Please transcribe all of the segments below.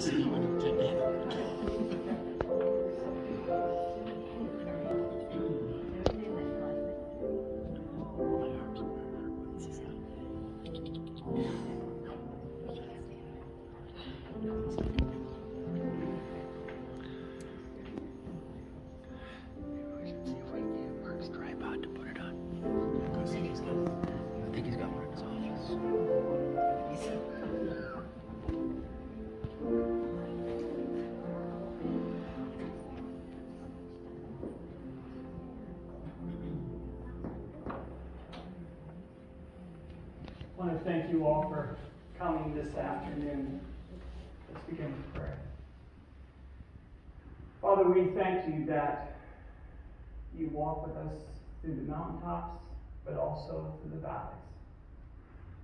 I want to thank you all for coming this afternoon. Let's begin with prayer. Father, we thank you that you walk with us through the mountaintops, but also through the valleys.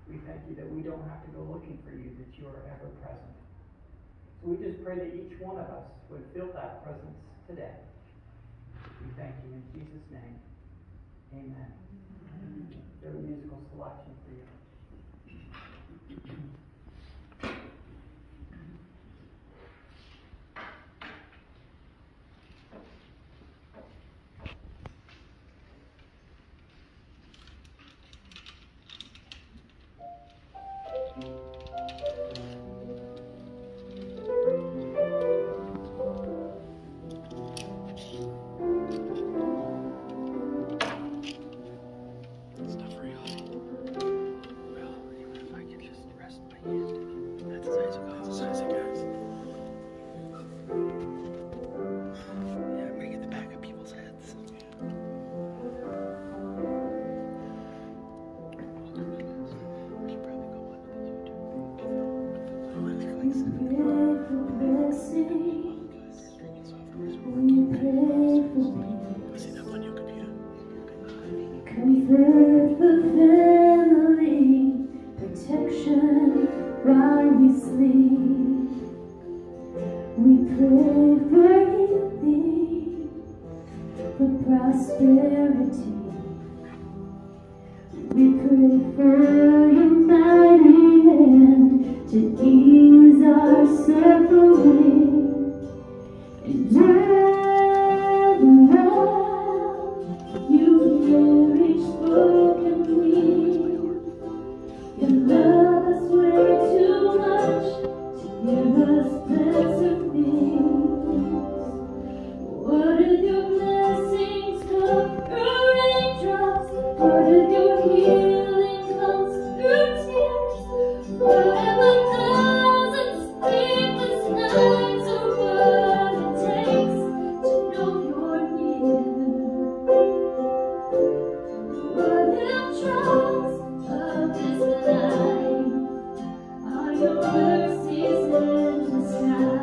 We thank you that we don't have to go looking for you, that you are ever present. So we just pray that each one of us would feel that presence today. We thank you in Jesus' name. Amen. There's a musical selection for you. Your mercies endless now.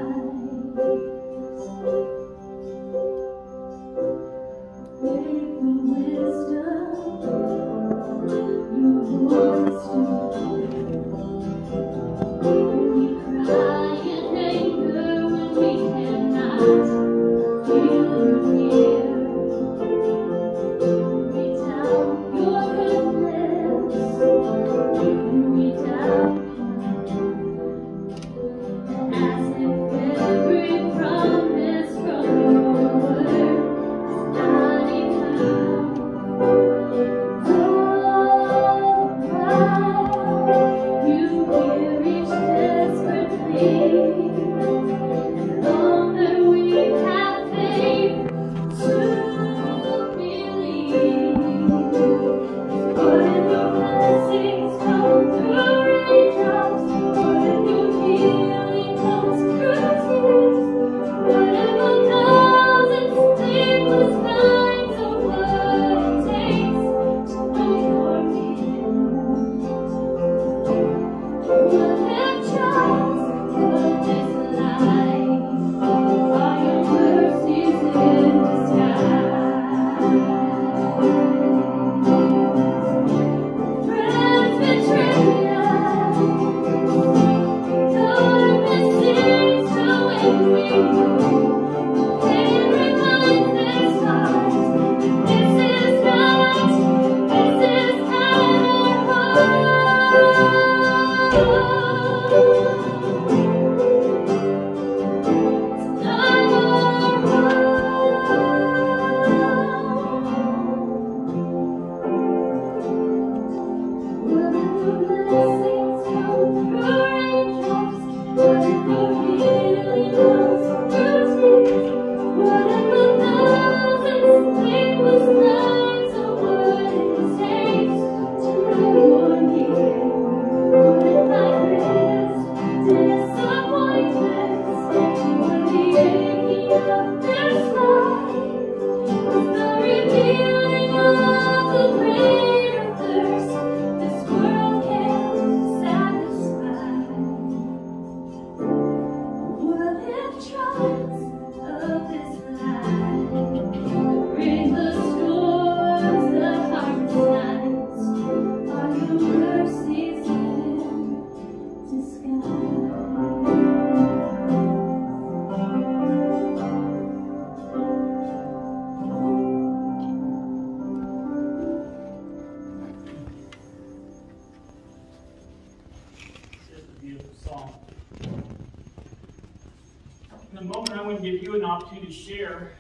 In a moment, I want to give you an opportunity to share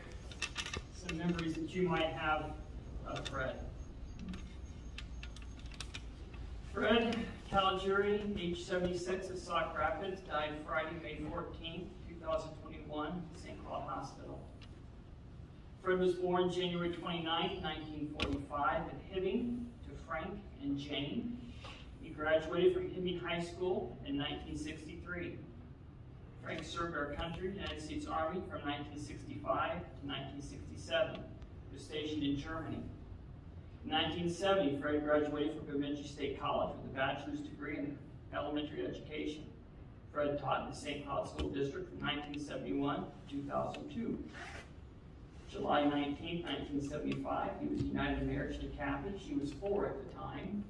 some memories that you might have of Fred. Fred Calligure, age 76 of Sauk Rapids, died Friday, May 14, 2021, at St. Cloud Hospital. Fred was born January 29, 1945, in Hibbing to Frank and Jane. He graduated from Hibbing High School in 1963. Frank served our country, the United States Army, from 1965 to 1967. He was stationed in Germany. In 1970, Fred graduated from Bemidji State College with a bachelor's degree in elementary education. Fred taught in the St. Cloud School District from 1971 to 2002. July 19, 1975, he was united in marriage to Kathy. She was 4 at the time.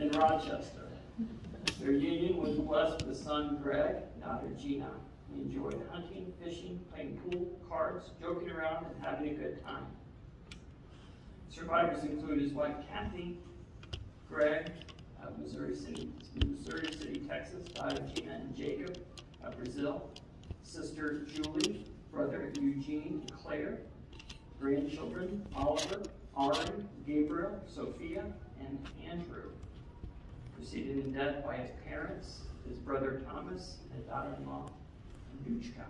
In Rochester. Their union was blessed with a son, Greg, daughter, Gina. He enjoyed hunting, fishing, playing pool, cards, joking around, and having a good time. Survivors include his wife, Kathy, Greg, of Missouri City, Texas, daughter, Gina and Jacob, of Brazil, sister, Julie, brother, Eugene, Claire, grandchildren, Oliver, Ari, Gabriel, Sophia, and Andrew. Preceded in death by his parents, his brother Thomas, and his daughter-in-law, Nuchka.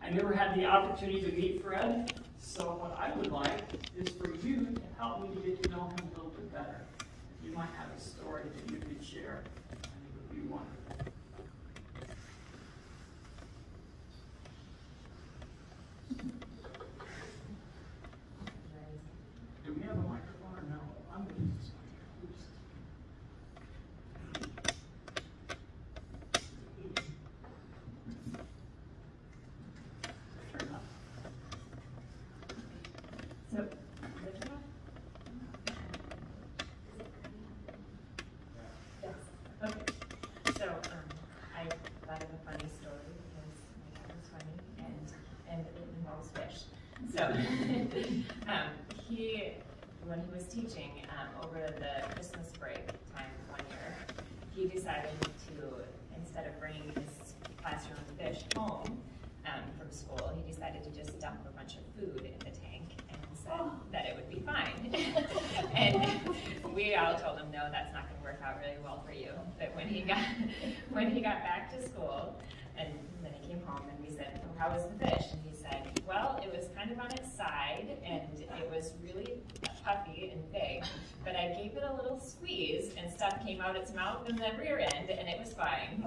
I never had the opportunity to meet Fred, so what I would like is for you to help me to get to know him a little bit better. If you might have a story that you could share, I think it would be wonderful. Do we have a microphone or no? I'm going to use this one. When he was teaching over the Christmas break time one year, he decided to, instead of bringing his classroom fish home from school, he decided to just dump a bunch of food in the tank and said that it would be fine. And we all told him, no, that's not going to work out really well for you. But when he got back to school, and then he came home and we said, well, how was the fish? And he said, well, it was kind of on its side and it was really puffy and big, but I gave it a little squeeze and stuff came out its mouth and the rear end and it was fine.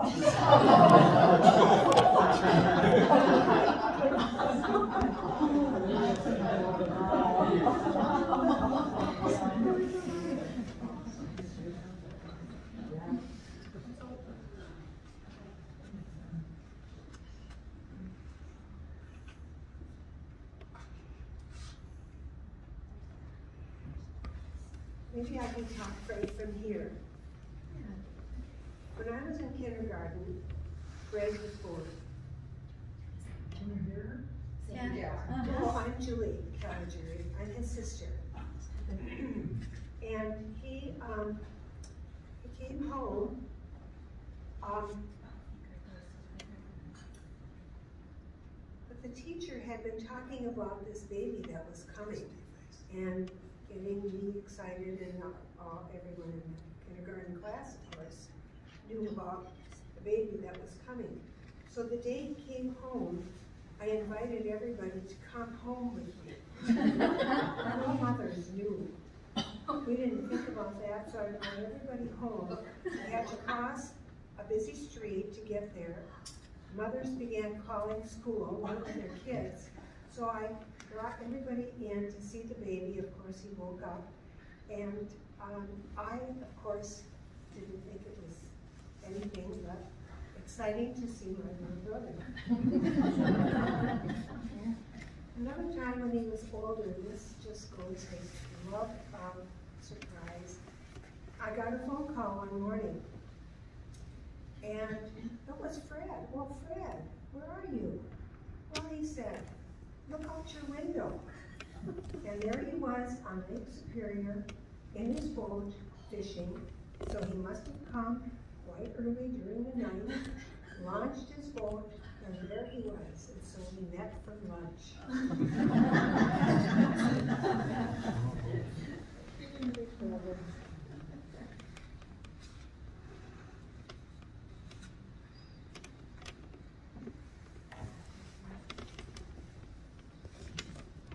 Maybe I can talk right from here. When I was in kindergarten, Greg was born. Can you hear her? Yeah. Well, I'm Julie Calligure. I'm his sister. And he came home. But the teacher had been talking about this baby that was coming. And getting me excited, and everyone in the kindergarten class, of course, knew about the baby that was coming. So the day he came home, I invited everybody to come home with me. No mothers knew. We didn't think about that, so I invited everybody home. I had to cross a busy street to get there. Mothers began calling school, with their kids, so I brought everybody in to see the baby. Of course, he woke up. And I, of course, didn't think it was exciting to see my little brother. Another time when he was older, this just goes his love of surprise. I got a phone call one morning, and it was Fred. Well, Fred, where are you? Well, he said, look out your window. And there he was on Lake Superior in his boat fishing. So he must have come quite early during the night, launched his boat, and there he was. And so we met for lunch.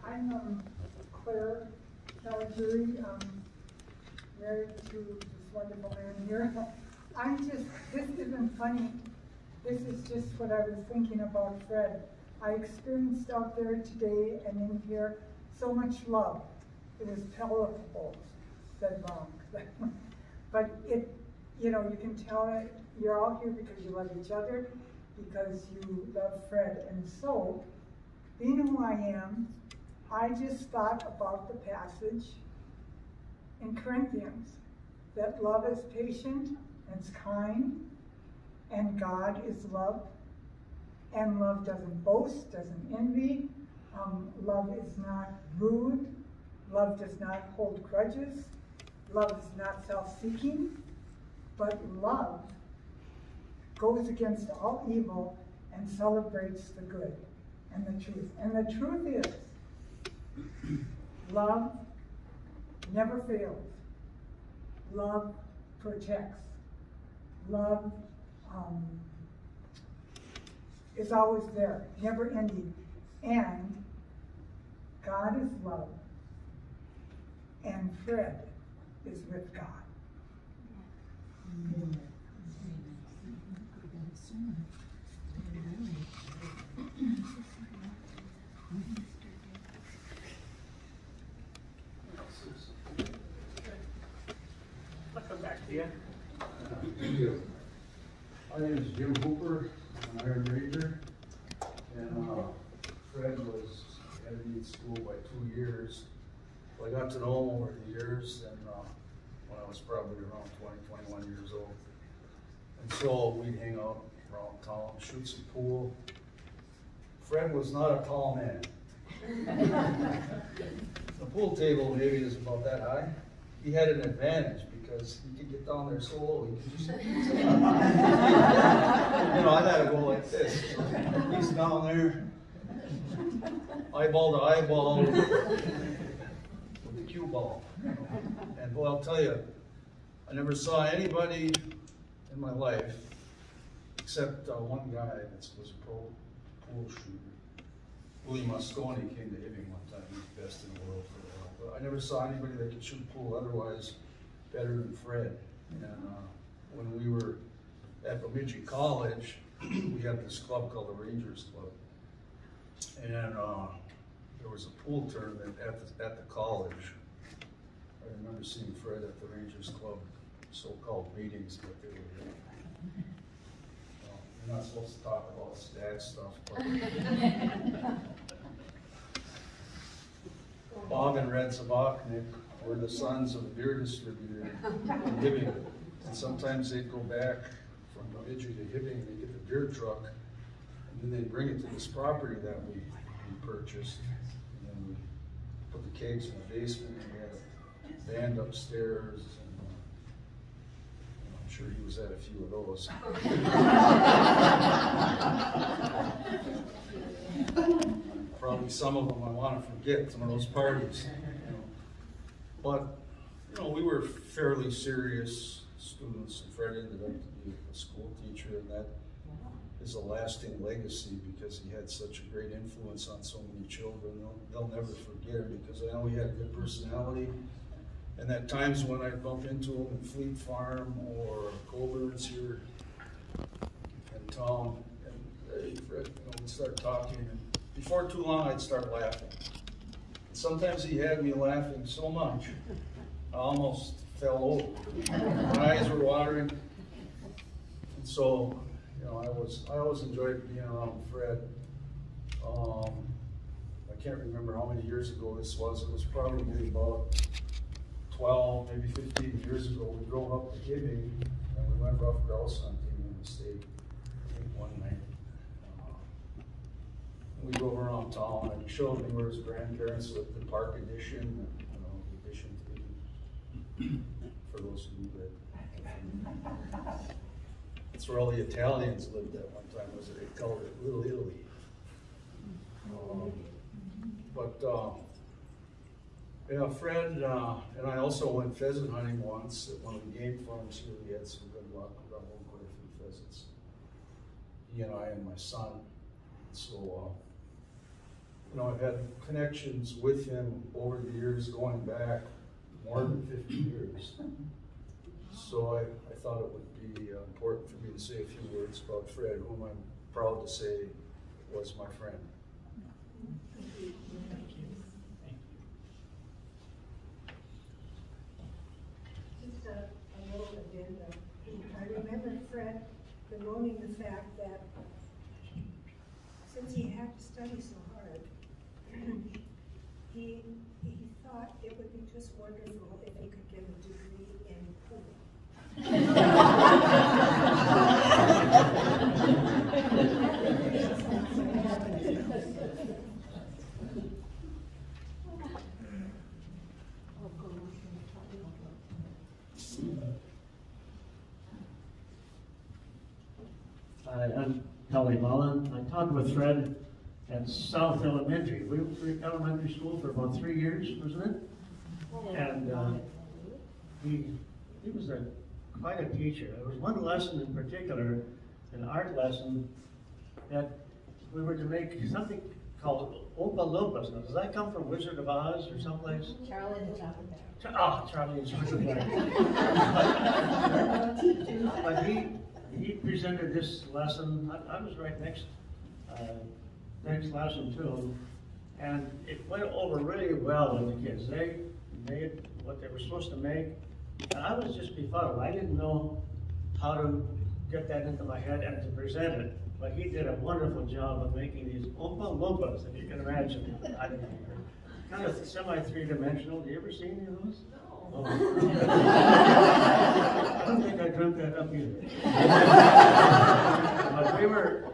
I'm Claire Calligure, married to this wonderful man here. This isn't funny. This is just what I was thinking about Fred. I experienced out there today and in here so much love. It was palpable, said Mom. But you can tell it, you're all here because you love each other, because you love Fred. And so, being who I am, I just thought about the passage in Corinthians, that love is patient and it's kind, and God is love, and love doesn't boast, doesn't envy, love is not rude, love does not hold grudges, love is not self-seeking, but love goes against all evil and celebrates the good and the truth. And the truth is, love never fails. Love protects. Love is always there, never ending. And God is love. And Fred is with God. I'll come back to you. Thank you. My name is Jim Hooper. I'm an Iron Ranger. And Fred was had me in school by 2 years. Well, I got to know him over the years, and when I was probably around 20, 21 years old. And so we'd hang out around town, shoot some pool. Fred was not a tall man. The pool table maybe is about that high. He had an advantage because he could get down there so low. He could just, I had to go like this. He's down there, eyeball to eyeball with the cue ball. And boy, I'll tell you, I never saw anybody in my life except one guy that was a pro pool shooter. Willie Moscone came to Hibbing one time. He was the best in the world for a while. But I never saw anybody that could shoot pool otherwise better than Fred. And when we were at Bemidji College, we had this club called the Rangers Club. And there was a pool tournament at the college. I remember seeing Fred at the Rangers Club so-called meetings, but they were you're not supposed to talk about stat stuff, but Bob and Red Zabachnik were the sons of a beer distributor in Hibbing. And sometimes they'd go back from Bemidji to Hibbing, they'd get the beer truck, and then they'd bring it to this property that we purchased. And then we put the kegs in the basement, and we had a band upstairs. I'm sure he was at a few of those. Probably some of them I want to forget, some of those parties. But, we were fairly serious students, and Fred ended up to be a school teacher, and that is a lasting legacy because he had such a great influence on so many children. They'll never forget him because I know he had a good personality. And at times when I'd bump into him in Fleet Farm or Colburn's here in town, and hey, Fred, we'd start talking, and before too long I'd start laughing. And sometimes he had me laughing so much, I almost fell over. My eyes were watering. And so, you know, I always enjoyed being around Fred. I can't remember how many years ago this was. It was probably about 12, maybe 15 years ago. We drove up to Hibbing and we went rough grouse hunting in the state, I think one night. We drove around town and he showed me where his grandparents lived, the Park Edition, you know, Edition 3, for those who knew that. That's where all the Italians lived at one time, was it? They called it Little Italy. Yeah, Fred and I also went pheasant hunting once at one of the game farms here. We had some good luck. We got home quite a few pheasants. He and I and my son. So, you know, I've had connections with him over the years, going back more than 50 years. So I thought it would be important for me to say a few words about Fred, whom I'm proud to say was my friend. Just a little addenda. I remember Fred bemoaning the fact that since he had to study so hard, he thought it would be just wonderful if he could get a degree in pool. I'm Kelly Mullen. I taught with Fred at South Elementary. We were in elementary school for about 3 years, wasn't it? And he was quite a teacher. There was one lesson in particular, an art lesson, that we were to make something called Oompa Loompas. Now, does that come from Wizard of Oz or someplace? Charlie and the Chocolate Factory. Oh, Charlie and the Chocolate Factory. But he presented this lesson. I was right next lesson to him, and it went over really well with the kids. They made what they were supposed to make, and I was just befuddled. I didn't know how to get that into my head and to present it, but he did a wonderful job of making these Oompa Loompas, if you can imagine. Kind of semi-three-dimensional. Do you ever see any of those? No. I don't think I dreamt that up either. But we were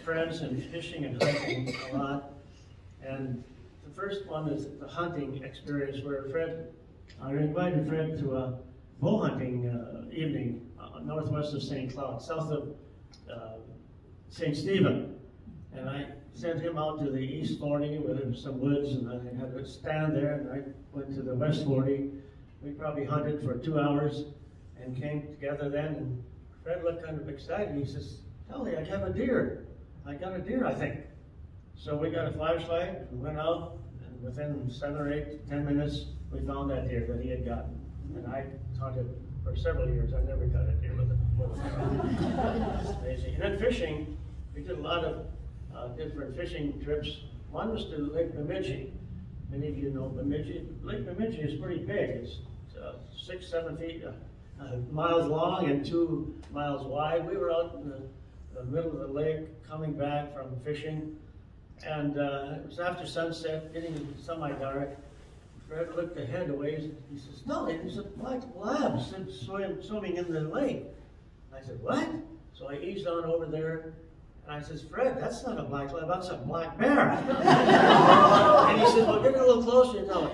friends and fishing and hunting a lot. And the first one is the hunting experience where I invited Fred to a bow hunting evening northwest of St. Cloud, south of St. Stephen. And I sent him out to the East 40 where there was some woods, and I had to stand there, and I went to the West 40. We probably hunted for 2 hours and came together then, and Fred looked kind of excited. He says, "Kelly, I have a deer. I got a deer, I think." So we got a flashlight and went out, and within 7 or 8, 10 minutes, we found that deer that he had gotten. And I hunted for several years. I never got a deer with it. It's amazing. And then fishing, we did a lot of different fishing trips. One was to Lake Bemidji. Many of you know Bemidji. Lake Bemidji is pretty big. It's 6, 7 feet miles long and 2 miles wide. We were out in the middle of the lake coming back from fishing, and it was after sunset, getting semi-dark. Fred looked ahead a ways. He says, "No, there's a black lab swimming in the lake." I said, "What?" So I eased on over there. And I says, "Fred, that's not a black lab, that's a black bear." And he said, "Well, get a little closer." No.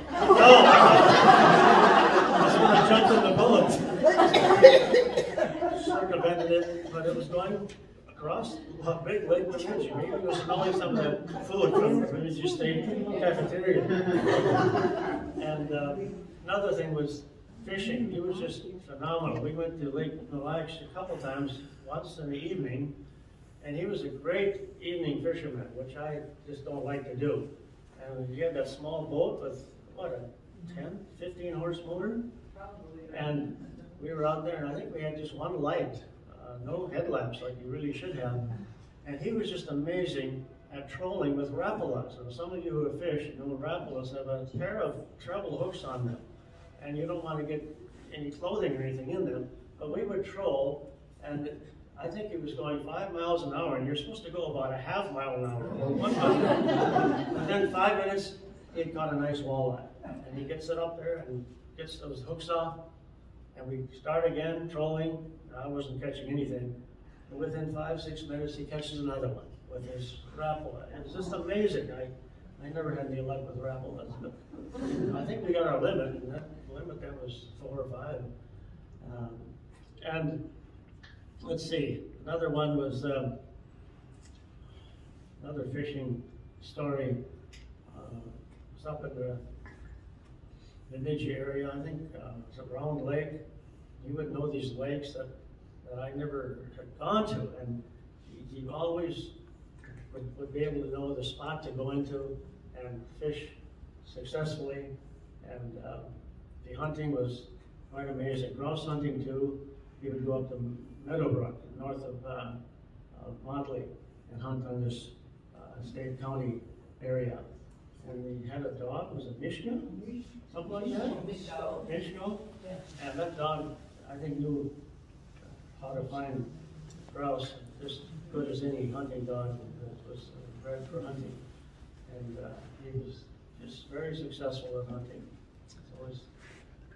That's when I jumped in the boat. Circumvented it, but it was going across a big lake Bemidji. Maybe it was smelling some of the food from the Bemidji State cafeteria. And another thing was fishing. He was just phenomenal. We went to Lake Mille Lacs a couple times, once in the evening. And he was a great evening fisherman, which I just don't like to do. And he had that small boat with, what, a 10, 15 horse motor? Probably. And we were out there, and I think we had just one light, no headlamps like you really should have. And he was just amazing at trolling with rapalas. And some of you who have fished know rapalas have a pair of treble hooks on them. And you don't want to get any clothing or anything in them. But we would troll, and I think he was going 5 miles an hour, and you're supposed to go about a half mile an hour, or 1 mile an hour. And then 5 minutes, he caught a nice walleye. And he gets it up there and gets those hooks off, and we start again trolling. I wasn't catching anything. And within 5-6 minutes, he catches another one with his rapala. It's just amazing. I never had any luck with rapalas, but I think we got our limit, and that limit then was 4 or 5. And let's see, another one was another fishing story. It's up in the Bemidji area, I think. It's a round lake. You would know these lakes that I never had gone to, and you always would be able to know the spot to go into and fish successfully. And the hunting was quite amazing. Grouse hunting too. You would go up to Meadowbrook, north of Motley, and hunt on this state county area. And we had a dog, was it Mishka? Something like that? Mishka. Yeah. And that dog, I think, knew how to find grouse just good as any hunting dog that was bred for hunting. And he was just very successful at hunting. So it was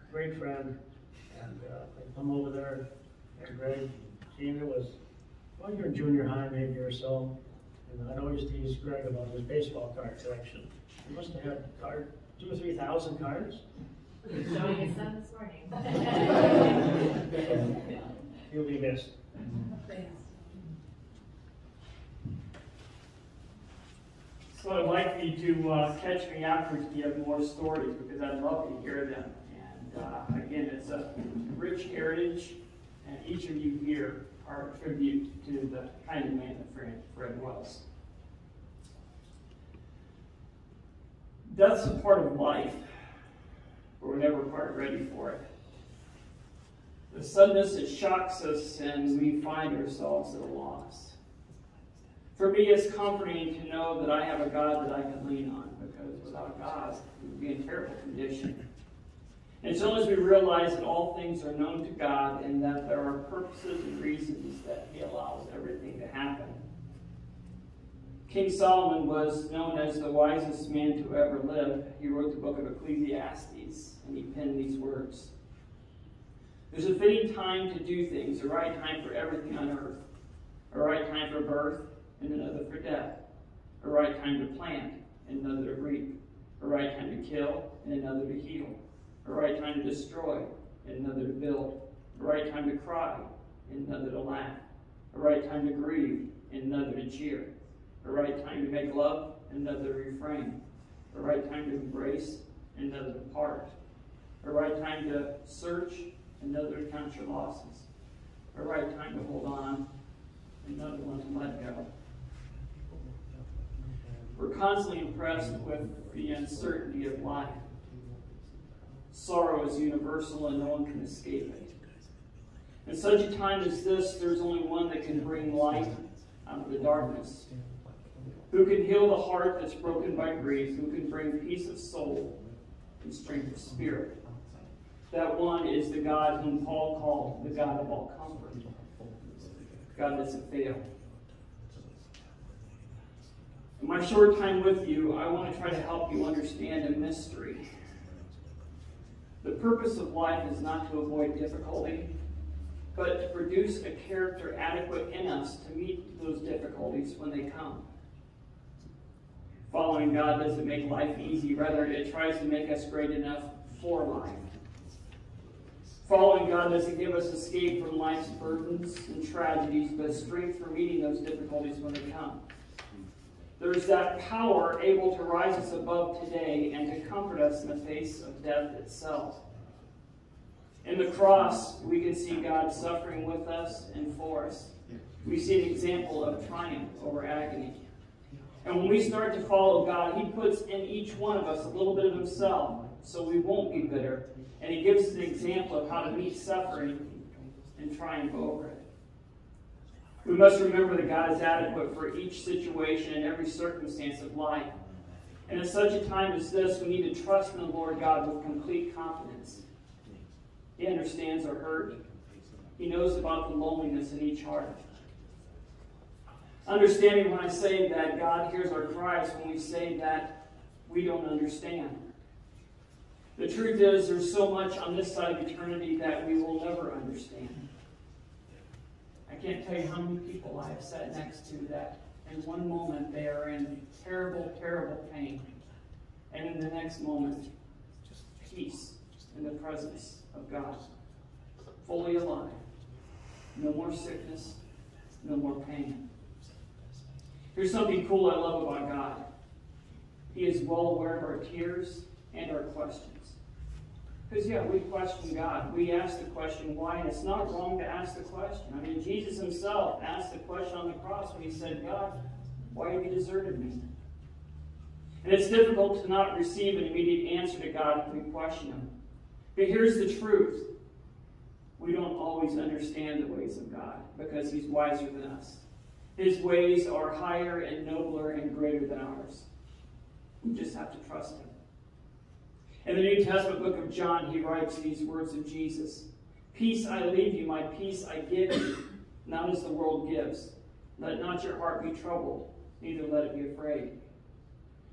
a great friend. And I come over there, and Greg, Gina was, well, you're in junior high maybe or so. And I'd always tease Greg about his baseball card collection. He must have had 2,000 or 3,000 cards. Showing his son this morning. He'll be missed. So I'd like you to catch me afterwards if you have more stories, because I'd love to hear them. And again, it's a rich heritage, and each of you here are a tribute to the kind of man that Fred was. Death's a part of life, but we're never quite ready for it. The suddenness, it shocks us, and we find ourselves at a loss. For me, it's comforting to know that I have a God that I can lean on, because without God, we would be in terrible condition. And as soon as we realize that all things are known to God and that there are purposes and reasons that He allows everything to happen. King Solomon was known as the wisest man to ever live. He wrote the book of Ecclesiastes, and he penned these words. There's a fitting time to do things, a right time for everything on earth, a right time for birth and another for death, a right time to plant and another to reap, a right time to kill and another to heal, a right time to destroy and another to build, a right time to cry and another to laugh, a right time to grieve and another to cheer, a right time to make love and another to refrain, a right time to embrace and another to part, a right time to search and another to count your losses, a right time to hold on and another one to let go. We're constantly impressed with the uncertainty of life. Sorrow is universal and no one can escape it. In such a time as this, there's only one that can bring light out of the darkness. Who can heal the heart that's broken by grief? Who can bring peace of soul and strength of spirit? That one is the God whom Paul called the God of all comfort. God doesn't fail. In my short time with you, I want to try to help you understand a mystery. The purpose of life is not to avoid difficulty, but to produce a character adequate in us to meet those difficulties when they come. Following God doesn't make life easy, rather it tries to make us great enough for life. Following God doesn't give us escape from life's burdens and tragedies, but strength for meeting those difficulties when they come. There's that power able to rise us above today and to comfort us in the face of death itself. In the cross, we can see God suffering with us and for us. We see an example of triumph over agony. And when we start to follow God, He puts in each one of us a little bit of Himself so we won't be bitter. And He gives us an example of how to meet suffering and triumph over it. We must remember that God is adequate for each situation and every circumstance of life. And at such a time as this, we need to trust in the Lord God with complete confidence. He understands our hurt. He knows about the loneliness in each heart. Understanding when I say that God hears our cries when we say that we don't understand. The truth is, there's so much on this side of eternity that we will never understand. I can't tell you how many people I have sat next to that in one moment they are in terrible, terrible pain. And in the next moment, peace in the presence of God. Fully alive. No more sickness, no more pain. Here's something cool I love about God. He is well aware of our tears and our questions. Because, yeah, we question God. We ask the question, why? And it's not wrong to ask the question. I mean, Jesus himself asked the question on the cross when he said, God, why have you deserted me? And it's difficult to not receive an immediate answer to God if we question him. But here's the truth. We don't always understand the ways of God because he's wiser than us. His ways are higher and nobler and greater than ours. We just have to trust him. In the New Testament book of John, he writes these words of Jesus. Peace I leave you, my peace I give you, not as the world gives. Let not your heart be troubled, neither let it be afraid.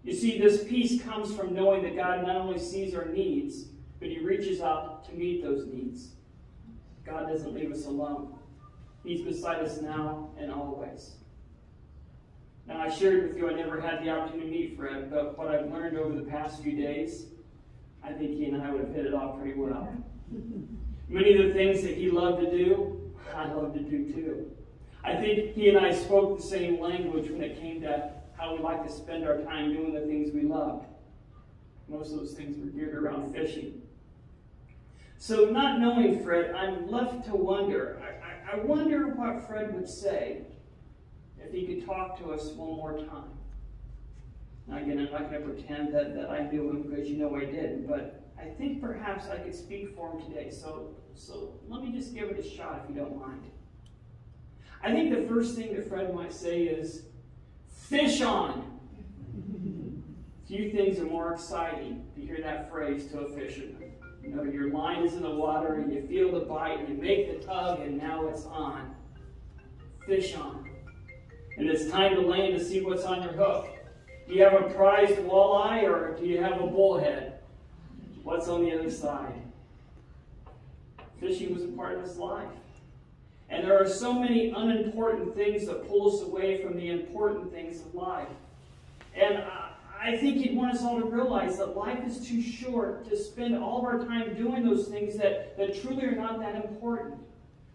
You see, this peace comes from knowing that God not only sees our needs, but he reaches out to meet those needs. God doesn't leave us alone. He's beside us now and always. Now, I shared with you I never had the opportunity to meet Fred, but what I've learned over the past few days, I think he and I would have hit it off pretty well. Many of the things that he loved to do, I love to do too. I think he and I spoke the same language when it came to how we like to spend our time doing the things we love. Most of those things were geared around fishing. So not knowing Fred, I'm left to wonder. I wonder what Fred would say if he could talk to us one more time. Now again, I'm not going to pretend that I knew him because you know I didn't, but I think perhaps I could speak for him today. So let me just give it a shot if you don't mind. I think the first thing that Fred might say is, fish on! Few things are more exciting to hear that phrase to a fisherman. You know, your line is in the water and you feel the bite and you make the tug and now it's on. Fish on. And it's time to land to see what's on your hook. Do you have a prized walleye or do you have a bullhead? What's on the other side? Fishing was a part of his life. And there are so many unimportant things that pull us away from the important things of life. And I think he'd want us all to realize that life is too short to spend all of our time doing those things that truly are not that important.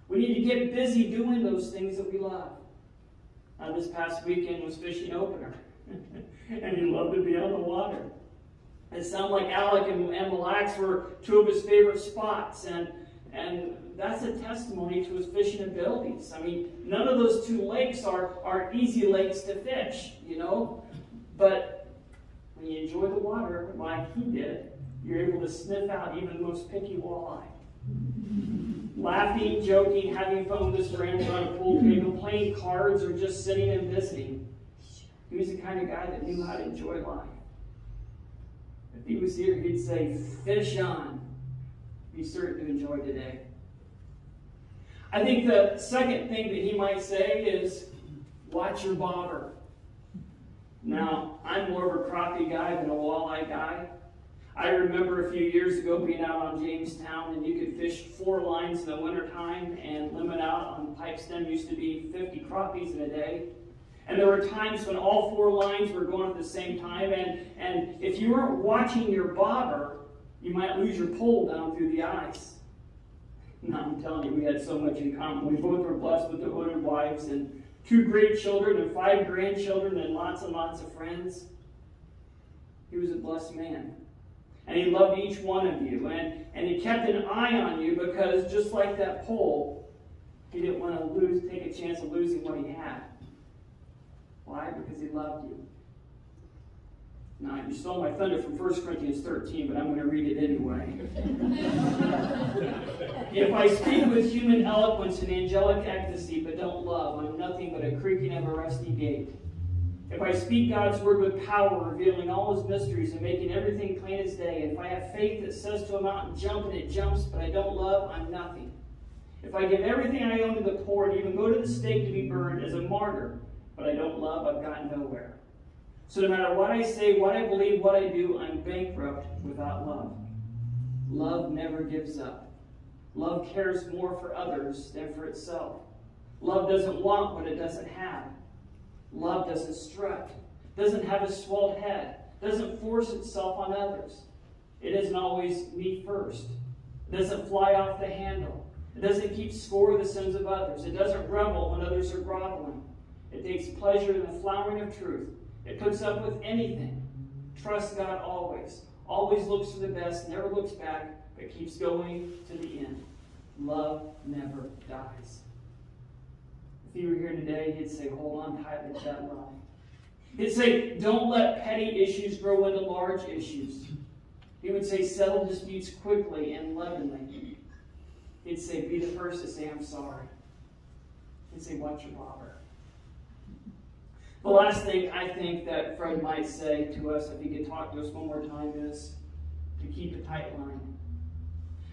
We need to get busy doing those things that we love. This past weekend was fishing opener. And he loved to be on the water. It sounded like Alec and Mille Lacs were two of his favorite spots. And that's a testimony to his fishing abilities. I mean, none of those two lakes are easy lakes to fish, you know. But when you enjoy the water like he did, you're able to sniff out even the most picky walleye. Laughing, joking, having fun with his friends on a pool table, playing cards, or just sitting and visiting. He was the kind of guy that knew how to enjoy life. If he was here, he'd say, fish on. Be certain to enjoy today. I think the second thing that he might say is, watch your bobber. Now, I'm more of a crappie guy than a walleye guy. I remember a few years ago being out on Jamestown, and you could fish 4 lines in the wintertime, and limit out on pipe stem used to be 50 crappies in a day. And there were times when all 4 lines were going at the same time, and if you weren't watching your bobber, you might lose your pole down through the ice. Now, I'm telling you, we had so much in common. We both were blessed with devoted wives, and 2 great children, and 5 grandchildren, and lots of friends. He was a blessed man. And he loved each one of you. And he kept an eye on you because just like that pole, he didn't want to take a chance of losing what he had. Why? Because he loved you. Now, you stole my thunder from 1 Corinthians 13, but I'm going to read it anyway. If I speak with human eloquence and angelic ecstasy, but don't love, I'm nothing but a creaking of a rusty gate. If I speak God's word with power, revealing all his mysteries and making everything plain as day, if I have faith that says to a mountain, jump, and it jumps, but I don't love, I'm nothing. If I give everything I own to the poor and even go to the stake to be burned as a martyr, but I don't love, I've gotten nowhere. So no matter what I say, what I believe, what I do, I'm bankrupt without love. Love never gives up. Love cares more for others than for itself. Love doesn't want what it doesn't have. Love doesn't strut, doesn't have a swelled head, doesn't force itself on others. It isn't always me first. It doesn't fly off the handle. It doesn't keep score of the sins of others. It doesn't revel when others are groveling. It takes pleasure in the flowering of truth. It puts up with anything. Trusts God always. Always looks for the best, never looks back, but keeps going to the end. Love never dies. If he were here today, he'd say, hold on tightly to that love. He'd say, don't let petty issues grow into large issues. He would say, settle disputes quickly and lovingly. He'd say, be the first to say, I'm sorry. He'd say, what's your bother? The last thing I think that Fred might say to us, if he could talk to us one more time, is to keep a tight line.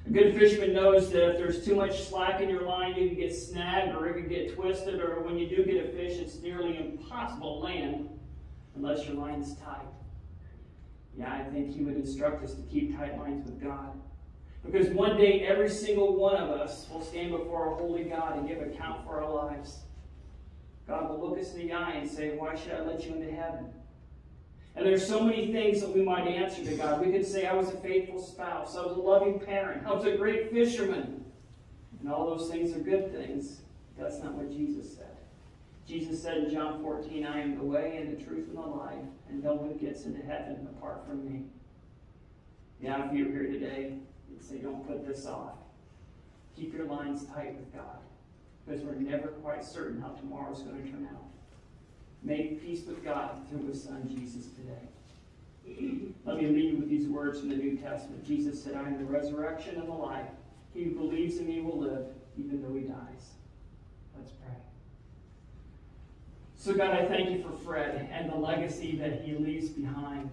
A good fisherman knows that if there's too much slack in your line, you can get snagged or it can get twisted, or when you do get a fish, it's nearly impossible to land unless your line is tight. Yeah, I think he would instruct us to keep tight lines with God. Because one day, every single one of us will stand before a holy God and give account for our lives. God will look us in the eye and say, why should I let you into heaven? And there's so many things that we might answer to God. We could say, I was a faithful spouse. I was a loving parent. I was a great fisherman. And all those things are good things. That's not what Jesus said. Jesus said in John 14, I am the way and the truth and the life, and no one gets into heaven apart from me. Yeah, if you're here today, you'd say, don't put this off. Keep your lines tight with God, because we're never quite certain how tomorrow's going to turn out. Make peace with God through his Son, Jesus, today. Let me leave you with these words from the New Testament. Jesus said, I am the resurrection and the life. He who believes in me will live, even though he dies. Let's pray. So God, I thank you for Fred and the legacy that he leaves behind.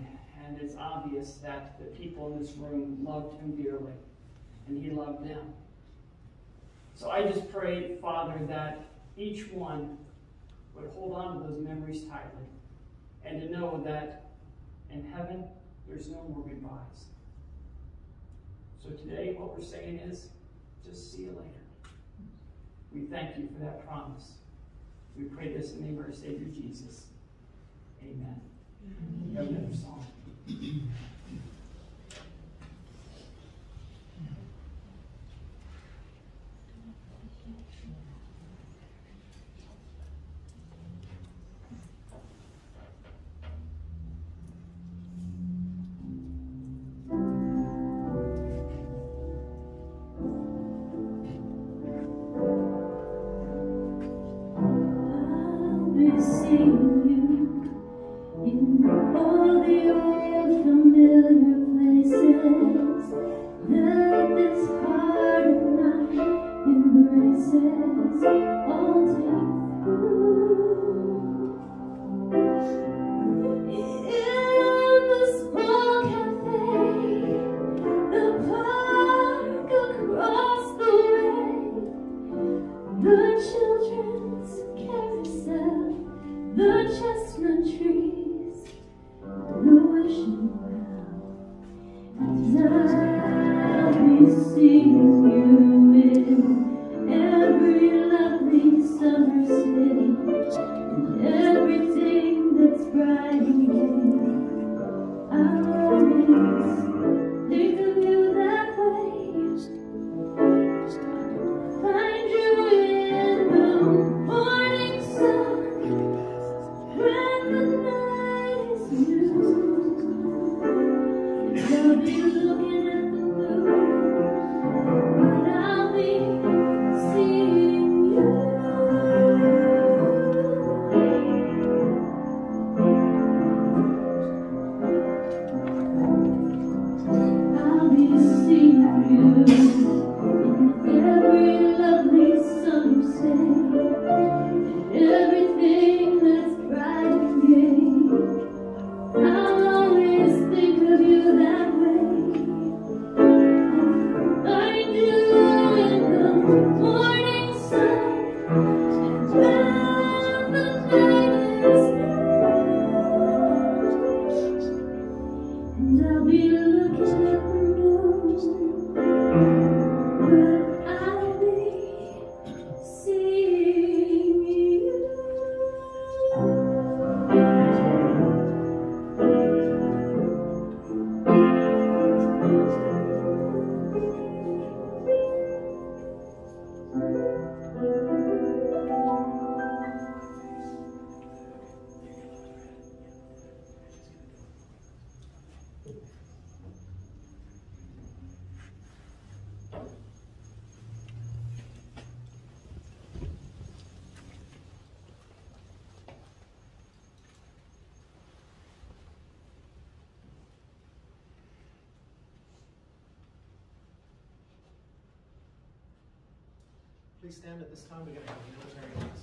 And it's obvious that the people in this room loved him dearly, and he loved them. So I just pray, Father, that each one would hold on to those memories tightly, and to know that in heaven, there's no more goodbyes. So today, what we're saying is, just see you later. We thank you for that promise. We pray this in the name of our Savior, Jesus. Amen. We have another song. I'll be looking at the moon. Please stand at this time. We're going to have a military mass.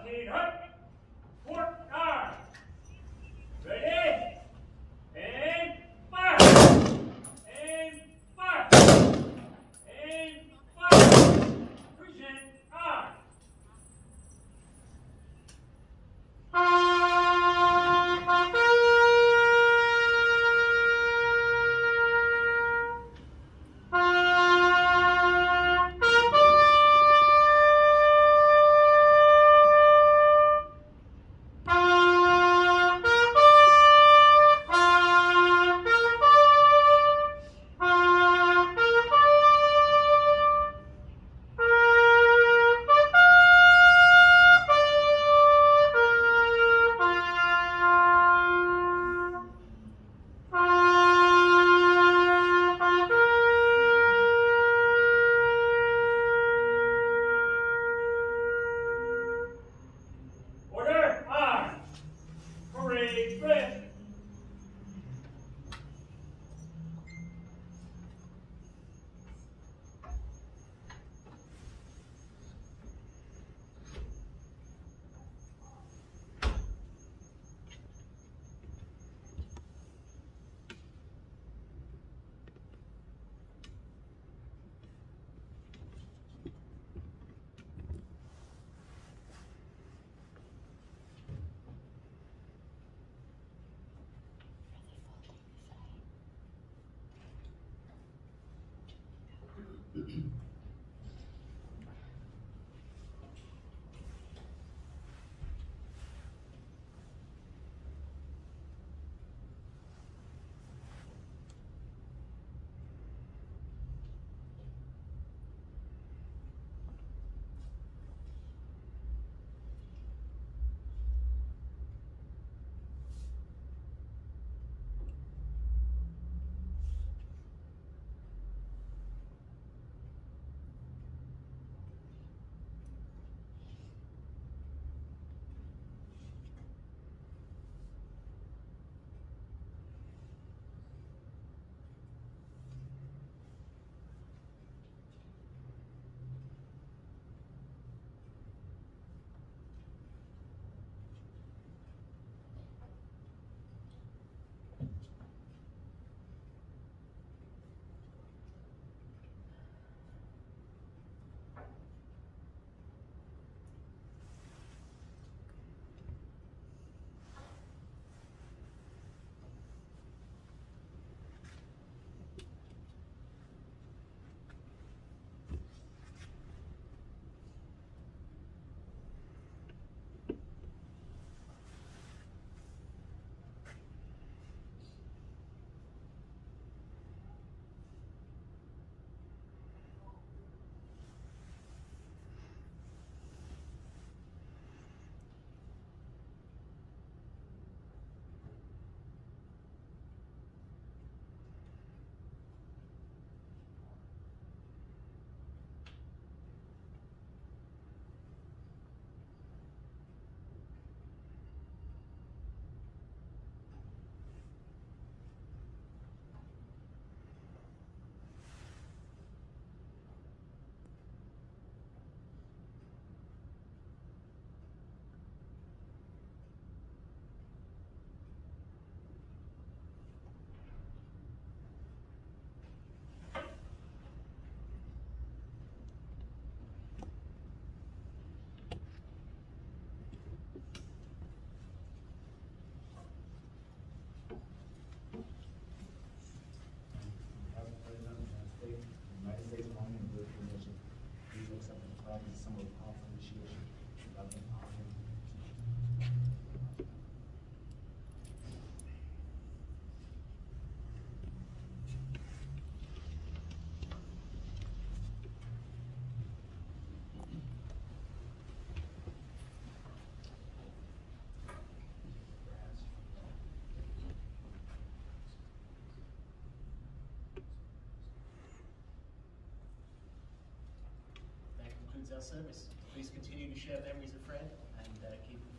Team Hunt, Fort R. Ready? And fire! And fire! And fire! Present R. Order arms. Parade red. concludes our service. Please continue to share memories of Fred and keep